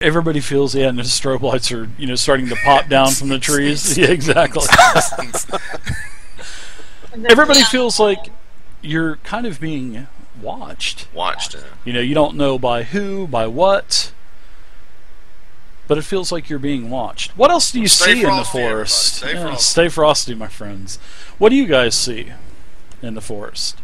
everybody feels, yeah, and the strobe lights are, you know, starting to pop down from the trees. Yeah, exactly. Everybody feels like you're kind of being watched. You know, you don't know by who, by what, but it feels like you're being watched. What else do you see in the forest? Stay frosty, my friends. What do you guys see in the forest?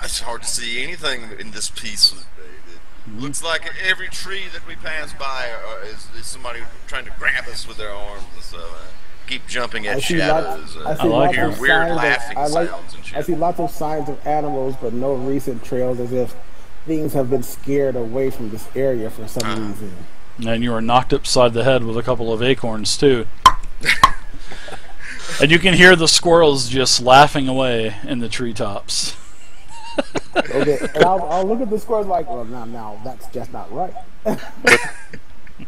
It's hard to see anything in this piece. It looks like every tree that we pass by is somebody trying to grab us with their arms and stuff. Keep jumping at shadows. I hear weird laughing sounds and shit. I see lots of signs of animals, but no recent trails, as if things have been scared away from this area for some reason. And you were knocked upside the head with a couple of acorns, too. And you can hear the squirrels just laughing away in the treetops. Okay, and I'll look at the squirrels like, well, now that's just not right.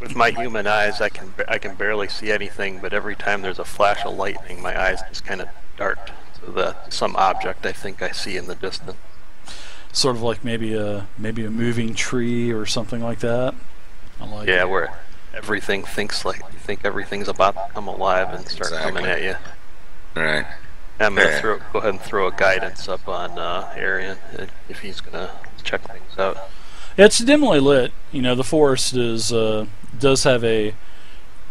With my human eyes, I can barely see anything, but every time there's a flash of lightning, my eyes just kind of dart to some object I think I see in the distance. Sort of like maybe a moving tree or something like that. Where everything thinks like you think everything's about to come alive and start coming at you. All right. I'm gonna go ahead and throw a guidance up on Arian if he's gonna check things out. It's dimly lit. You know, the forest does have a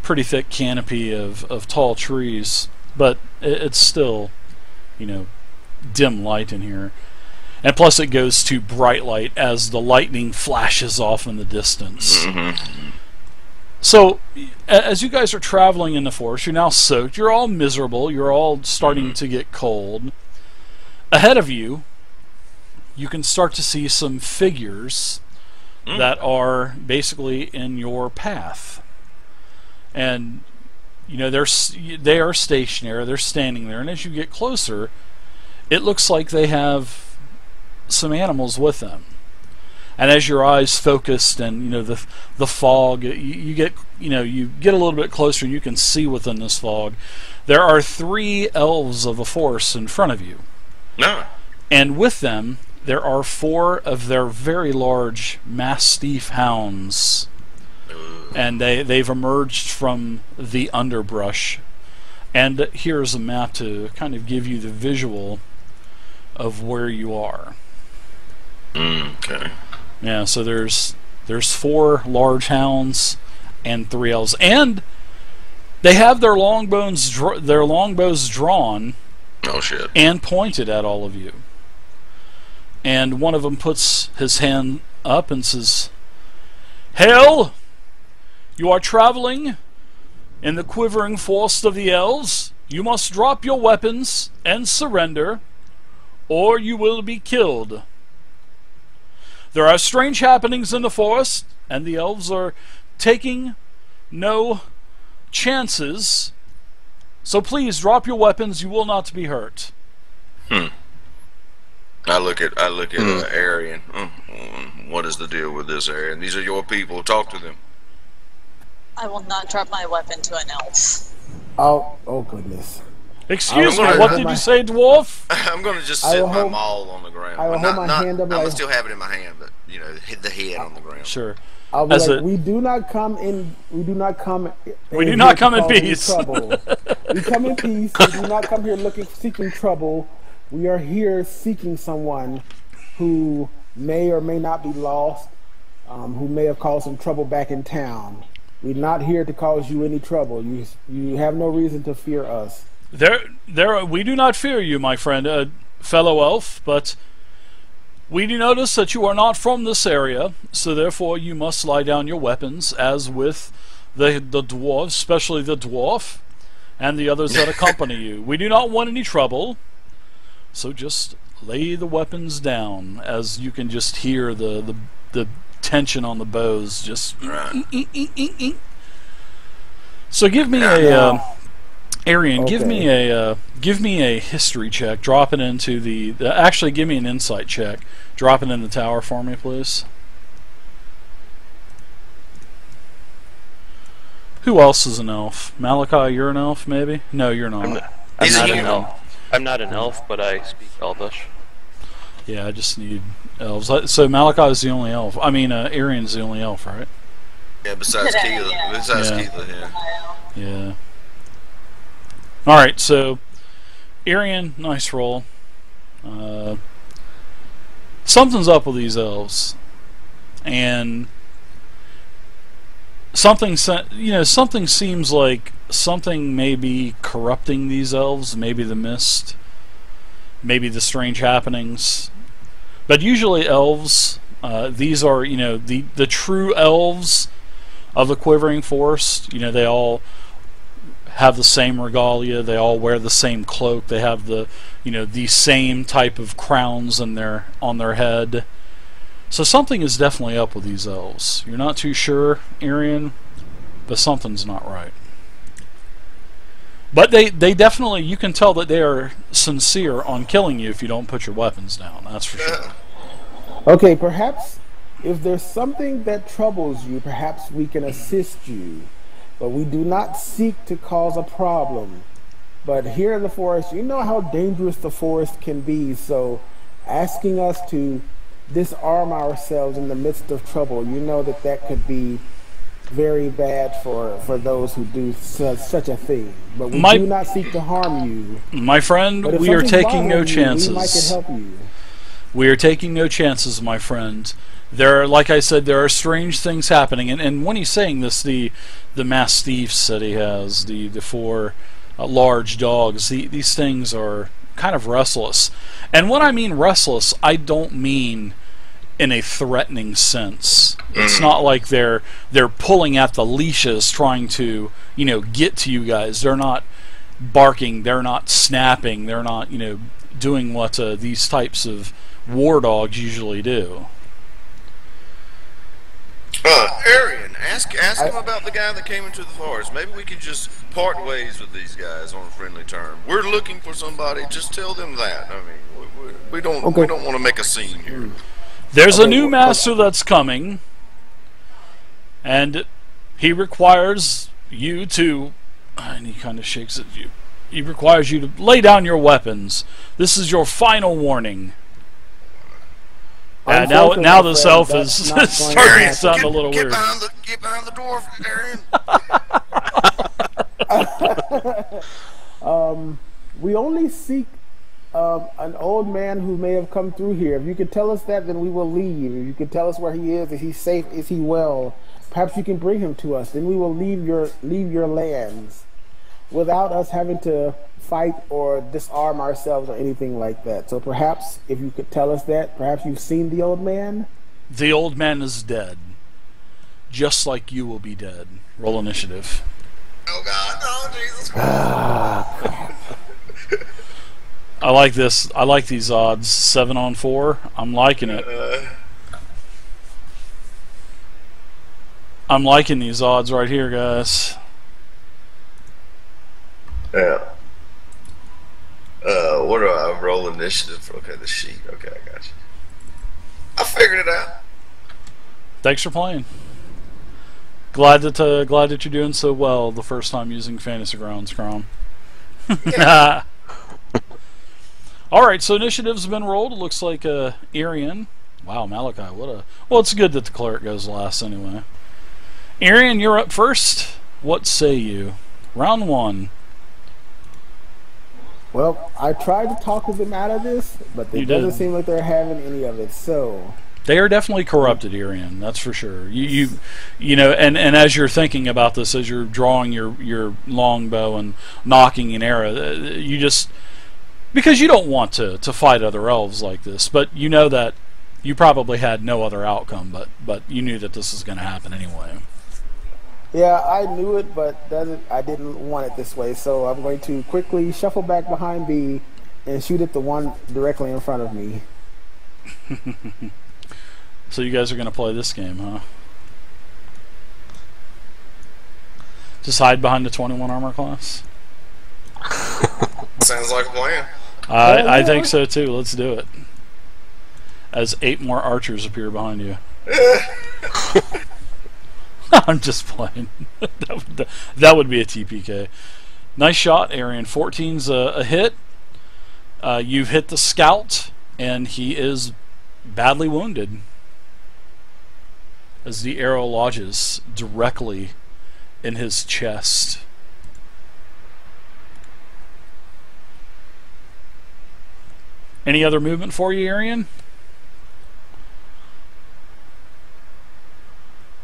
pretty thick canopy of tall trees, but it's still, you know, dim light in here. And plus it goes to bright light as the lightning flashes off in the distance. Mm-hmm. So, as you guys are traveling in the forest, you're now soaked, you're all miserable, you're all starting to get cold. Ahead of you, you can start to see some figures that are basically in your path. And, you know, they are stationary, they're standing there, and as you get closer, it looks like they have some animals with them. And as your eyes focused and, you know, the fog, you get a little bit closer and you can see within this fog. There are 3 elves of the forest in front of you. No. And with them, there are 4 of their very large mastiff hounds. And they've emerged from the underbrush. And here's a map to kind of give you the visual of where you are. Okay. Yeah, so there's 4 large hounds and 3 elves, and they have their longbows drawn. Oh shit! And pointed at all of you. And one of them puts his hand up and says, "Hail! You are traveling in the quivering forest of the elves. You must drop your weapons and surrender, or you will be killed. There are strange happenings in the forest, and the elves are taking no chances. So please drop your weapons. You will not be hurt." I look at Arian. What is the deal with this, Arian? These are your people. Talk to them. I will not drop my weapon to an elf. Oh goodness. Excuse me, what did you say, dwarf? I'm going to just sit my maul on the ground. I will hold my hand up. I'm going to still have it in my hand, but, you know, hit the head on the ground. Sure. I'll be like, we do not come in peace. Trouble. We come in peace. We do not come here seeking trouble. We are here seeking someone who may or may not be lost, who may have caused some trouble back in town. We're not here to cause you any trouble. You have no reason to fear us. We do not fear you, my friend, fellow elf, but we do notice that you are not from this area, so therefore you must lay down your weapons, as with the dwarves, especially the dwarf, and the others that accompany you. We do not want any trouble, so just lay the weapons down, as you can just hear the tension on the bows, just... So give me Arian, okay. give me a history check. Drop it into actually, give me an insight check. Drop it in the tower for me, please. Who else is an elf? Malachi, you're an elf, maybe? No, you're not. I'm not an elf. I'm not an elf, but I speak Elvish. Yeah, I just need elves. So Malachi's the only elf. I mean, Arian's the only elf, right? Yeah, besides Today, Keela. yeah. Besides Yeah. Keela, yeah. Yeah. Alright, so Arian, nice roll. Something's up with these elves. And something seems like something may be corrupting these elves. Maybe the mist. Maybe the strange happenings. But usually elves, these are, the true elves of the Quivering Forest. They all have the same regalia. They all wear the same cloak. They have the same type of crowns on their head. So something is definitely up with these elves. You're not too sure, Arian, but something's not right. But they definitely, you can tell that they are sincere on killing you if you don't put your weapons down. That's for sure. Okay, perhaps if there's something that troubles you, perhaps we can assist you. But we do not seek to cause a problem. But here in the forest, you know how dangerous the forest can be. So asking us to disarm ourselves in the midst of trouble, you know that could be very bad for those who do such a thing. But we do not seek to harm you. My friend, But if we are something's taking no bothering you, chances. we might could help you. We are taking no chances, my friend. Like I said, there are strange things happening. And when he's saying this, the mastiffs that he has, the 4 large dogs, these things are kind of restless. And when I mean restless, I don't mean in a threatening sense. It's not like they're pulling at the leashes trying to, get to you guys. They're not barking, they're not snapping, they're not, doing what these types of war dogs usually do. Arian, ask him about the guy that came into the forest. Maybe we could just part ways with these guys on a friendly term. We're looking for somebody. Just tell them that. I mean, we don't want to make a scene here. There's a new master that's coming, and he requires you to, and he kind of shakes at you. He requires you to lay down your weapons. This is your final warning. Now this elf is starting to sound a little weird. Get behind the door, Arian. We only seek an old man who may have come through here. If you could tell us that, then we will leave. If you could tell us where he is he safe, is he well, perhaps you can bring him to us. Then we will leave your lands without us having to fight or disarm ourselves or anything like that. So perhaps if you could tell us that, perhaps you've seen the old man? The old man is dead. Just like you will be dead. Roll initiative. Oh God, oh Jesus Christ. I like this. I like these odds. 7 on 4. I'm liking it. I'm liking these odds right here, guys. Yeah. What do I roll initiative? Okay, the sheet. Okay, I got you. I figured it out. Thanks for playing. Glad that you're doing so well the first time using Fantasy Grounds, Crom. Alright, so initiatives have been rolled. It looks like Arian. Wow, Malachi, well, it's good that the cleric goes last anyway. Arian, you're up first. What say you? Round 1. Well, I tried to talk them out of this, but it doesn't seem like they're having any of it. So they are definitely corrupted, Arian. That's for sure. You know, and as you're thinking about this, as you're drawing your longbow and nocking an arrow, you just, because you don't want to fight other elves like this, but you know that you probably had no other outcome, but you knew that this was going to happen anyway. Yeah, I knew it, but I didn't want it this way, so I'm going to quickly shuffle back behind B and shoot at the one directly in front of me. So you guys are going to play this game, huh? Just hide behind the 21 armor class? Sounds like a plan. I think so too. Let's do it. As 8 more archers appear behind you. I'm just playing. that would be a TPK. Nice shot, Arian. 14's a hit. You've hit the scout. and he is badly wounded as the arrow lodges directly in his chest. Any other movement for you, Arian?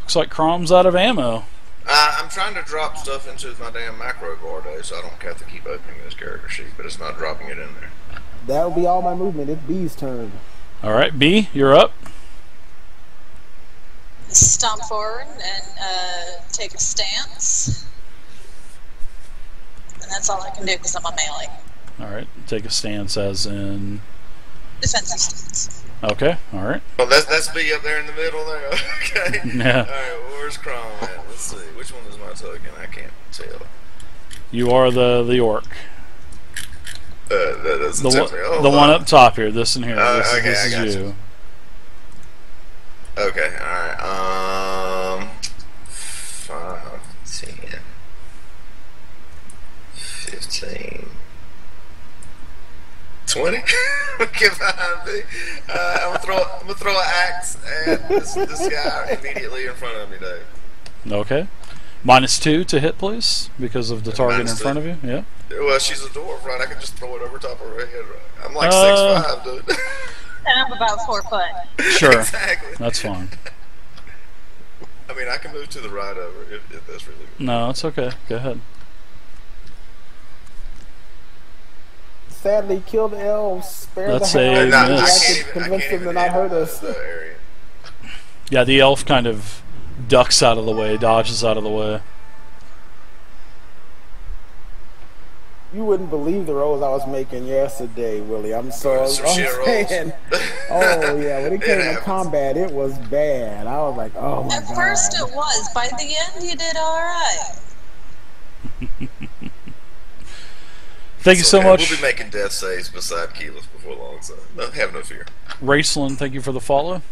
Looks like Crom's out of ammo. I'm trying to drop stuff into my damn macro bar day, so I don't have to keep opening this character sheet, but it's not dropping it in there. That will be all my movement. It's B's turn. All right, B, you're up. Stomp forward and take a stance. And that's all I can do because I'm a melee. All right, take a stance as in... Defensive stance. Okay, all right. Well, that's B up there in the middle there. Okay. Yeah. All right, well, where's Crom at? Let's see. Which one is my token? I can't tell. You are the orc. That's The one up top here. This in here. This okay, is I got you. Okay, alright. 5, 10, 15, 20. Okay, fine, B. I'm gonna throw an axe at this guy immediately in front of me, Dave. Okay. -2 to hit, please, because of the target in front of you. Yeah. Well, she's a dwarf, right? I can just throw it over top of her head, right? I'm like 6'5", dude. And I'm about 4 foot. Sure. Exactly. That's fine. I mean, I can move to the right of her if that's really good. No, it's okay. Go ahead. Sadly, kill the elves. Spare That's the a hounds. miss. I can convince them to not hurt us. Yeah, the elf kind of ducks out of the way, dodges out of the way. You wouldn't believe the rolls I was making yesterday, Willie. I'm so saying. Oh yeah, when it came to combat, it was bad. I was like, oh my god. At first it was. By the end, you did all right. Thank you so much. We'll be making death saves beside Keyless before long, so have no fear. Raceland, thank you for the follow.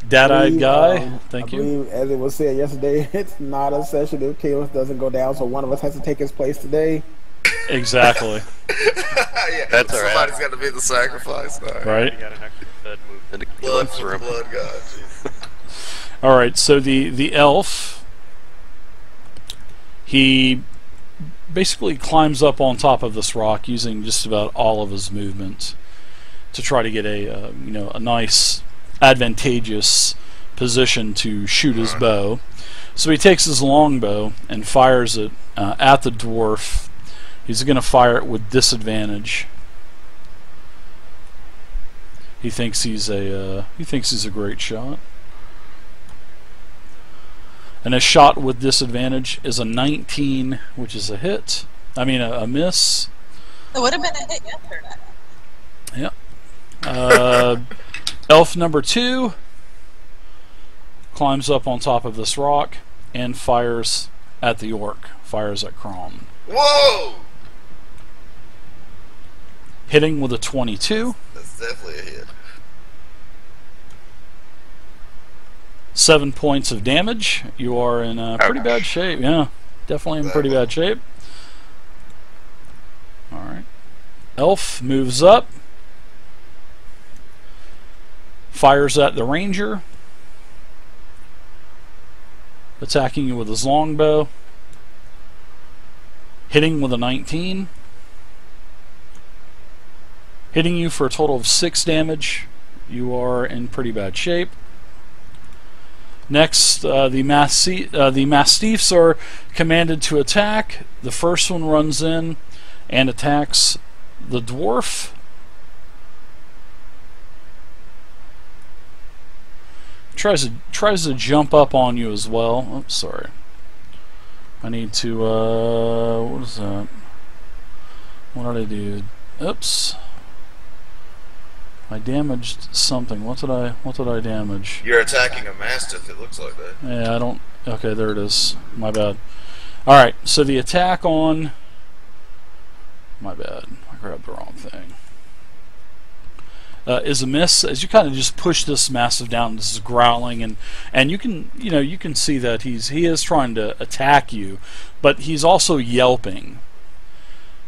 Dad-eyed guy, thank you. I believe, as it was said yesterday, it's not a session if Keyless doesn't go down, so one of us has to take his place today. Exactly. Yeah, that's all right. Somebody's got to be the sacrifice. Right. You got an extra bed moved into Blood Glyphs for the room. blood god. All right. So the elf, he basically climbs up on top of this rock using just about all of his movement to try to get a a nice, advantageous position to shoot his bow. So he takes his longbow and fires it at the dwarf. He's going to fire it with disadvantage. He thinks he's a great shot. And a shot with disadvantage is a 19, which is a hit. I mean a miss. It would have been a hit yesterday. Yeah. Elf number 2 climbs up on top of this rock and fires at the orc. Fires at Crom. Whoa! Hitting with a 22. That's definitely a hit. 7 points of damage. You are in pretty bad shape. Yeah, definitely in pretty bad shape. Alright. Elf moves up. Fires at the ranger. Attacking you with his longbow. Hitting with a 19. Hitting you for a total of 6 damage. You are in pretty bad shape. Next, the Mastiffs are commanded to attack. The first one runs in and attacks the dwarf. Tries to jump up on you as well. Oops, sorry. I need to what is that? What did I do? Oops. I damaged something. What did I damage? You're attacking a mastiff. It looks like that. Yeah, I don't. Okay, there it is. My bad. All right. So the attack on. My bad. I grabbed the wrong thing. Is a miss as you kind of just push this mastiff down. This is growling and you can see that he is trying to attack you, but he's also yelping.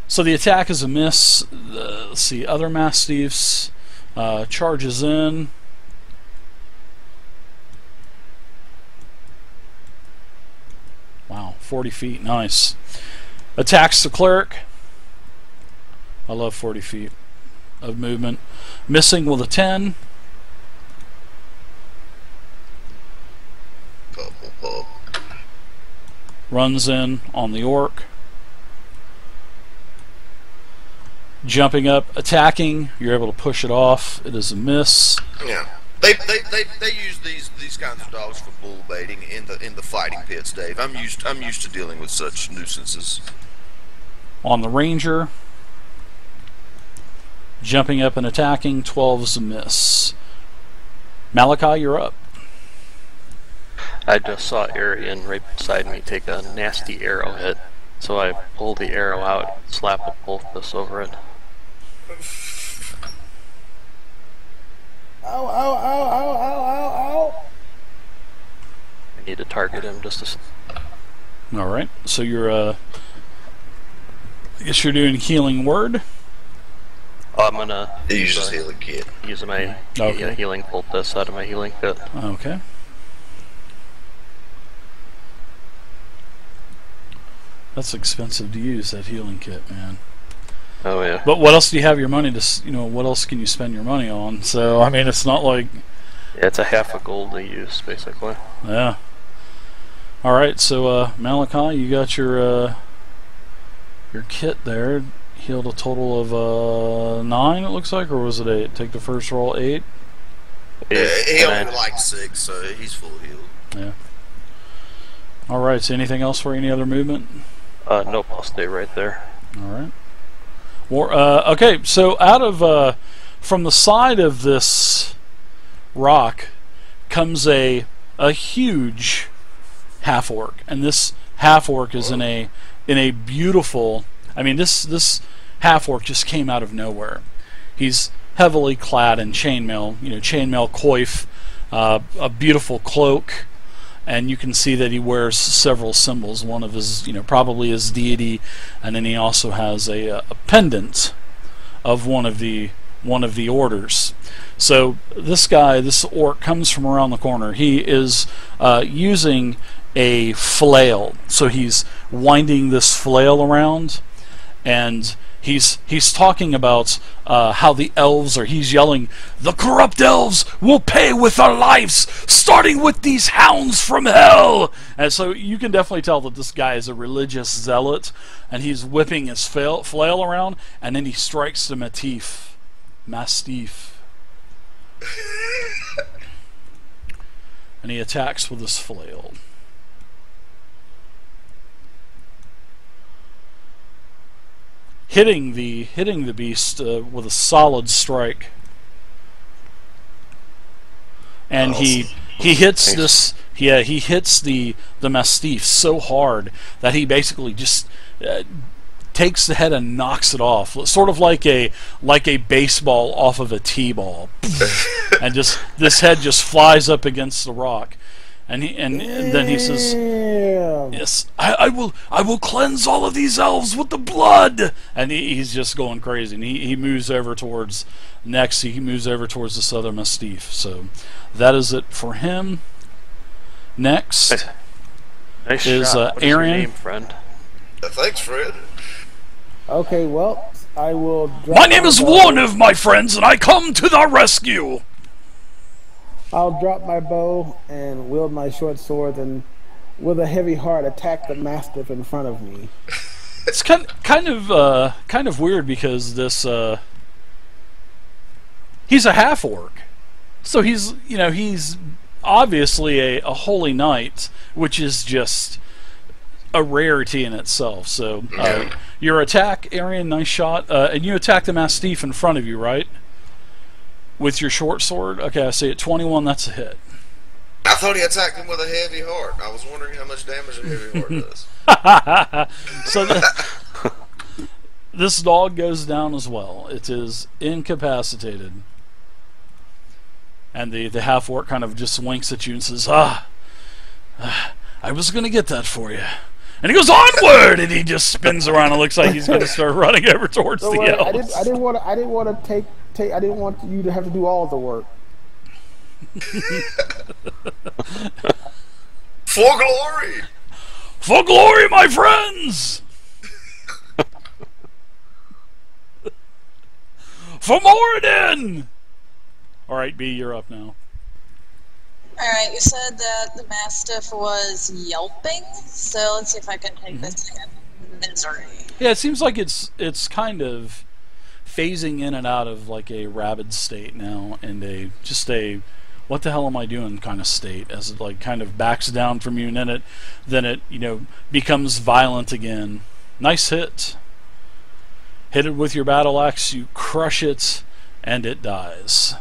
So the attack is a miss. Let's see, other mastiffs. Charges in. Wow, 40 feet, nice. Attacks the cleric. I love 40 feet of movement. Missing with a 10. Runs in on the orc. Jumping up, attacking. You're able to push it off. It is a miss. Yeah. They use these kinds of dogs for bull baiting in the fighting pits, Dave. I'm used to dealing with such nuisances. On the ranger, jumping up and attacking, 12 is a miss. Malachi, you're up. I just saw Arian right beside me take a nasty arrow hit, so I pulled the arrow out, slap a poultice over it. Ow, ow, ow, ow, ow, ow, ow. I need to target him just a... Alright, so you're, I guess you're doing healing word. Oh, I'm gonna He uses healing kit. use my Okay. healing poultice out of my healing kit. Okay. That's expensive to use, that healing kit, man. Oh yeah. But what else do you have your money to, what else can you spend your money on? So, I mean, it's not like, Yeah, it's a half a gold to use, basically. yeah. Alright, so, Malachi, you got your kit there. Healed a total of, 9, it looks like, or was it 8? Take the first roll, 8? Yeah, he And only liked 6, so he's full healed. Yeah. Alright, so anything else for any other movement? Nope, I'll stay right there. Alright. Okay, so out of from the side of this rock comes a huge half orc, and this half orc is in a beautiful. I mean, this half orc just came out of nowhere. He's heavily clad in chainmail, chainmail coif, a beautiful cloak. And you can see that he wears several symbols. One of his, probably his deity, and then he also has a pendant of one of the orders. So this guy, this orc, comes from around the corner. He is using a flail. So he's winding this flail around, and he's talking about how the elves are. He's yelling, "The corrupt elves will pay with their lives, starting with these hounds from hell!" And so you can definitely tell that this guy is a religious zealot, and he's whipping his flail around, and then he strikes the mastiff, and he attacks with his flail. Hitting the beast with a solid strike, and he hits this. Yeah, he hits the mastiff so hard that he basically just takes the head and knocks it off, sort of like a baseball off of a tee-ball, and just this head just flies up against the rock. And then he says, "Yes, I will cleanse all of these elves with the blood." And he's just going crazy. And he moves over towards he moves over towards this other mastiff. So that is it for him. Next Nice is shot. What is Arian. your name, friend? Thanks, Fred. Okay, well, I will. My name is one of my friends, and I come to the rescue. I'll drop my bow and wield my short sword, and with a heavy heart attack the mastiff in front of me. It's kind of weird because this he's a half orc, so he's obviously a holy knight, which is just a rarity in itself. So your attack, Arian, nice shot, and you attack the mastiff in front of you, right? With your short sword? Okay, I see it. 21, that's a hit. I thought he attacked him with a heavy heart. I was wondering how much damage a heavy heart does. So this dog goes down as well. It is incapacitated. And the half-orc kind of just winks at you and says, I was going to get that for you. And he goes, "Onward!" And he just spins around and looks like he's going to start running over towards the elves. I didn't want to take I didn't want you to have to do all the work. For glory! For glory, my friends! For Moradin! Alright, B, you're up now. Alright, you said that the Mastiff was yelping, so let's see if I can take this in. Misery. Yeah, it seems like it's kind of phasing in and out of like a rabid state now, and just a what the hell am I doing kind of state, as it like kind of backs down from you, and then it becomes violent again. Nice hit. Hit it with your battle axe, you crush it, and it dies.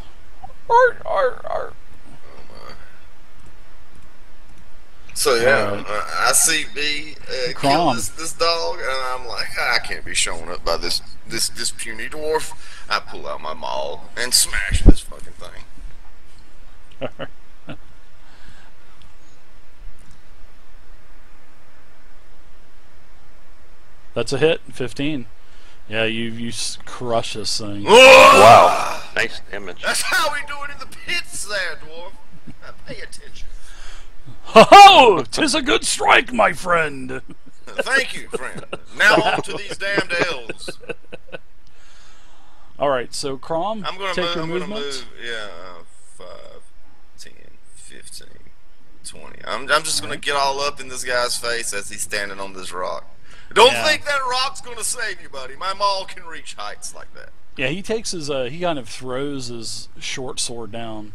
So yeah, I see B kill this dog, and I'm like, I can't be showing up by this puny dwarf. I pull out my maul and smash this fucking thing. That's a hit. 15. Yeah, you crush this thing. Wow, nice damage. That's how we do it in the pits, there, dwarf. Pay attention. Ho ho! 'Tis a good strike, my friend. Thank you, friend. Now on to these damned elves. All right, so Crom, I'm gonna take move. your I'm gonna movement. move. Yeah, 5, 10, 15, 20. I'm just gonna get all up in this guy's face as he's standing on this rock. Don't think that rock's gonna save you, buddy. My maul can reach heights like that. Yeah, he takes his he kind of throws his short sword down,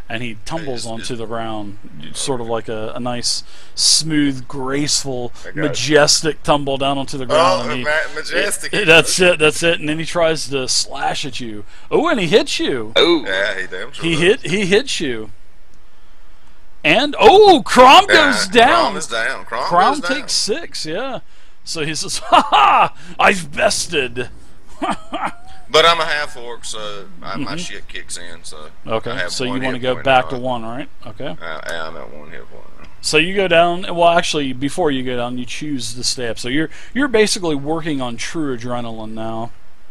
and he tumbles onto the ground, sort of like a nice, smooth, graceful, majestic tumble down onto the ground. Oh, majestic. That's it. And then he tries to slash at you. Oh, and he hits you. Oh, yeah, he damn sure He hits you. And Crom goes down. Crom is down. Crom takes 6. Yeah. So he says, "Ha ha! I've bested." But I'm a half orc, so my shit kicks in. So okay. So you want to go back to 1, right? Okay. I'm at 1 hit point. So you go down. Well, actually, before you go down, you choose to stay up. So you're basically working on true adrenaline now.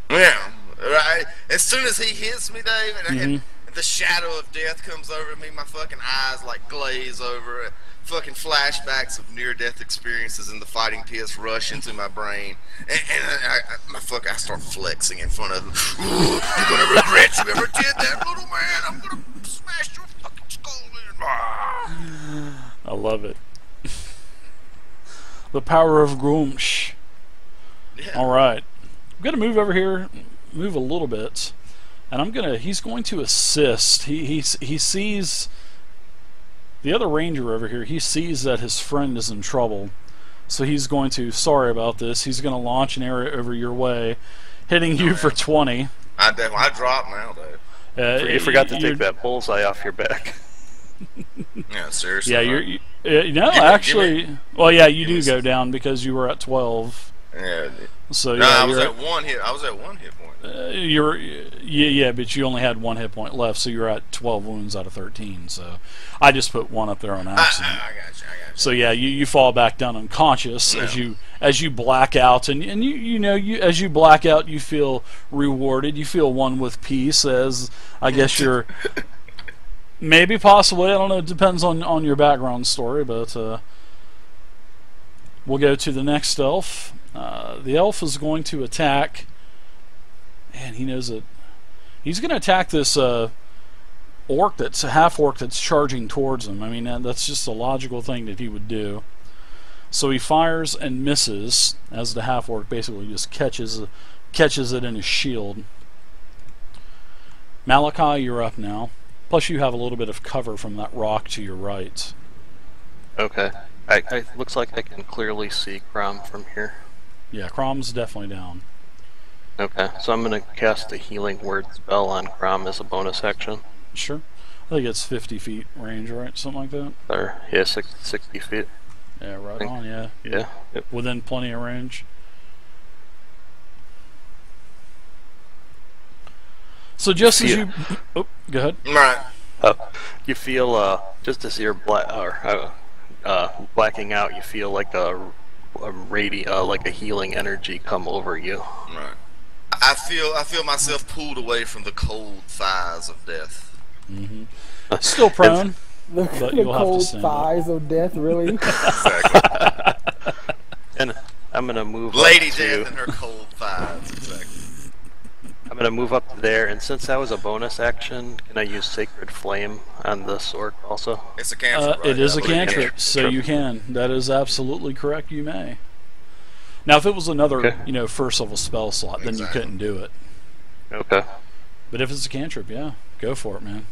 Yeah. Right. As soon as he hits me, Dave, and the shadow of death comes over me, my fucking eyes like glaze over. Fucking flashbacks of near-death experiences in the fighting pits rush into my brain, and I start flexing in front of him. Ooh, you're gonna regret you ever did that, little man. I'm gonna smash your fucking skull in. I love it. The power of Grumsh. Yeah. All right, I'm gonna move over here, move a little bit, and he's going to assist. He sees. The other ranger over here, he sees that his friend is in trouble, so he's going to, sorry about this, he's going to launch an arrow over your way, hitting you for 20. I drop now, Dave. You forgot to take that bullseye off your back. Yeah, seriously. Yeah, actually, well, yeah, you do go down because you were at 12. Yeah. So no, yeah, I was at 1 hit. I was at 1 hit point. But you only had 1 hit point left, so you're at 12 wounds out of 13. So I just put 1 up there on accident. I got you. So yeah, you fall back down unconscious as you black out, and as you black out, you feel rewarded. You feel one with peace, as I guess you're maybe possibly, I don't know. It depends on your background story, but we'll go to the next elf. The elf is going to attack. And he knows it. He's going to attack this orc that's a half orc that's charging towards him. I mean, that's just a logical thing that he would do. So he fires and misses, as the half orc basically just catches it in his shield. Malachi, you're up now. Plus, you have a little bit of cover from that rock to your right. Okay. I looks like I can clearly see Crom from here. Yeah, Crom's definitely down. Okay, so I'm going to cast a Healing Word spell on Crom as a bonus action. Sure. I think it's 50 feet range, right? Something like that? Or, yeah, 60 feet. Yeah, right on, yeah. Yeah. Yep. Within plenty of range. So just as you... Oh, go ahead. Right. You feel, just as you're blacking out, you feel like a healing energy come over you. Right. I feel myself pulled away from the cold thighs of death. Still prone, The but you'll have to cold stand up. thighs of death, really? Exactly. And I'm gonna move Lady up Death to. and her cold thighs. Exactly. I'm gonna move up there, and since that was a bonus action, can I use Sacred Flame on this orc also? It's a cantrip, right? It is I a believe. cantrip, so you can. That is absolutely correct. You may. Now, if it was another, Okay. first level spell slot, then you Exactly. couldn't do it. Okay. But if it's a cantrip, yeah, go for it, man.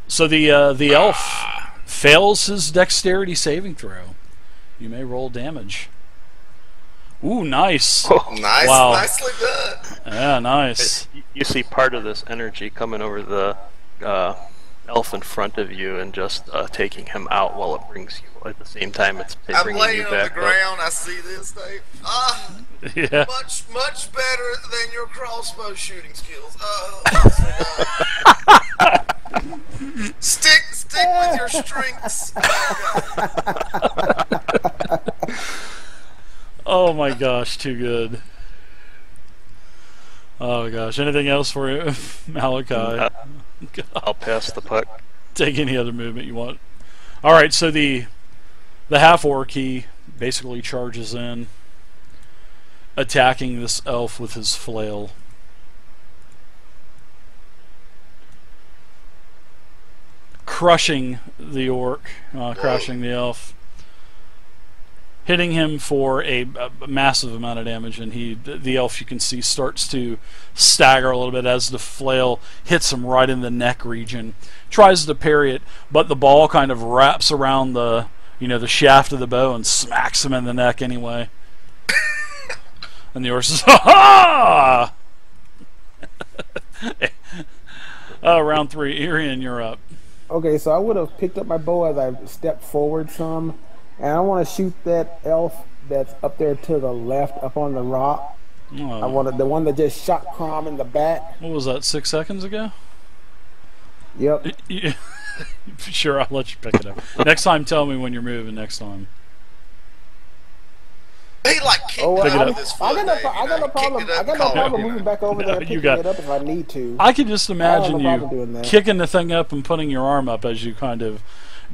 So the elf fails his dexterity saving throw. You may roll damage. Ooh, nice. Nice, Wow. nicely done. Yeah, nice. You see part of this energy coming over the elf in front of you and just taking him out while it brings you. At the same time, it's I'm bringing laying you on the back up. ground. I see this, Dave. Yeah. Much better than your crossbow shooting skills. Stick with your strengths. Oh my gosh, too good. Oh gosh, anything else for you, Malachi? I'll pass the puck. Take any other movement you want. All right, so the half orc, he basically charges in, attacking this elf with his flail. Crushing the orc, crushing the elf, hitting him for a massive amount of damage, and the elf, you can see, starts to stagger a little bit as the flail hits him right in the neck region. Tries to parry it, but the ball kind of wraps around the shaft of the bow and smacks him in the neck anyway. And the orc says, "Ha ha!" Round 3, Irian, you're up. Okay, so I would have picked up my bow as I stepped forward some, and I want to shoot that elf that's up there to the left, up on the rock. Oh. I wanted the one that just shot Crom in the back. What was that, 6 seconds ago? Yep. Sure, I'll let you pick it up. Next time, tell me when you're moving next time. He like kicked Oh, it Pick it out up. with his I foot. got no, Dave, I got no problem. Kicked it I up, got no caught problem it. moving back over there and you picking got- it up if I need to. I could just imagine no problem doing you that. kicking the thing up and putting your arm up as you kind of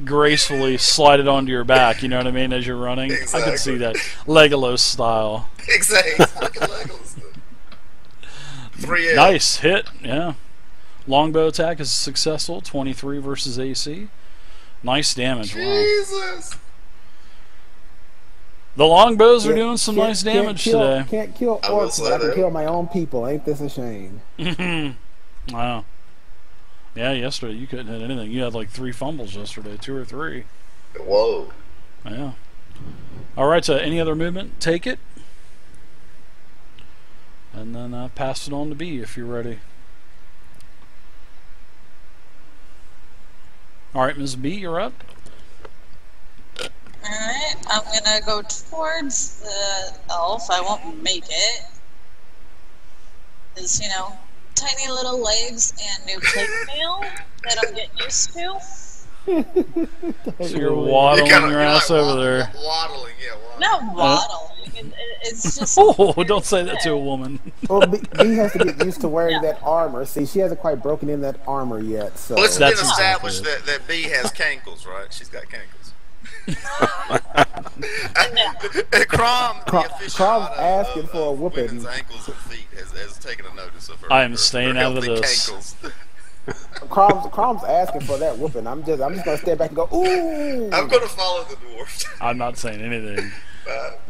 gracefully slide it onto your back, you know what I mean, as you're running. I can see that. Legolas style. Exactly. Fucking Legolas. 3L. Nice hit, yeah. Longbow attack is successful, 23 versus AC. Nice damage. Wow. Jesus. The longbows are Can't- doing some can't- nice can't damage kill- today. Can't kill I will orcs, say but I can that. kill my own people. Ain't this a shame? Wow. Yeah, yesterday you couldn't hit anything. You had like 3 fumbles yesterday, 2 or 3. Whoa. Yeah. All right, so any other movement, take it. And then pass it on to B if you're ready. All right, Ms. B, you're up. Alright, I'm gonna go towards the elf. I won't make it. There's, tiny little legs and new plate mail that I'm getting used to. So you're waddling your ass like over there. Waddling, yeah. Waddling. Not waddling. It's just. Oh, don't say that to a woman. Well, B has to get used to wearing that armor. See, she hasn't quite broken in that armor yet. So Well, it's been That's established exactly that B has cankles, right? She's got cankles. Crom, the Crom's aficionado asking of for a whooping. women's ankles and feet, has taken a notice of her. I am her staying out of healthy this. cankles. Crom's asking for that whooping. I'm just gonna step back and go, ooh. I'm going to follow the dwarf. I'm not saying anything.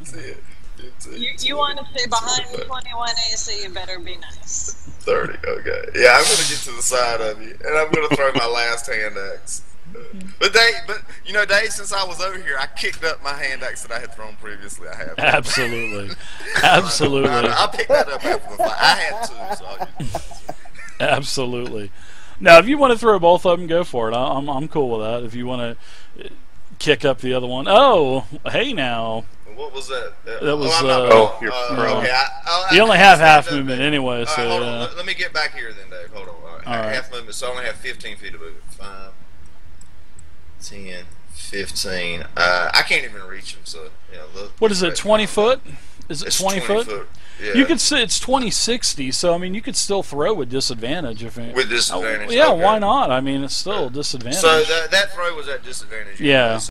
See it. You want to stay behind 21 AC, you better be nice. 30, okay. Yeah, I'm going to get to the side of you, and I'm going to throw my last hand axe. But Dave, since I was over here, I kicked up my hand axe that I had thrown previously. I have. Absolutely. Absolutely. I picked that up after the fight. I had to, so I'll use that. Absolutely. Now, if you want to throw both of them, go for it. I'm cool with that. If you want to kick up the other one. Oh, hey now. What was that? That was, I'm not you're okay. You only have half stand up movement there. anyway, All right, so hold on. Let me get back here then, Dave. Hold on. All right. All right. Half movement, so I only have 15 feet of movement. 5, 10, 15. I can't even reach him, so what is it, 20 foot? Is it It's 20 foot? Yeah. You could say it's 20-60, so I mean you could still throw with disadvantage if it, With disadvantage. yeah, okay. why not? I mean it's still a disadvantage. So that throw was at disadvantage. Yeah.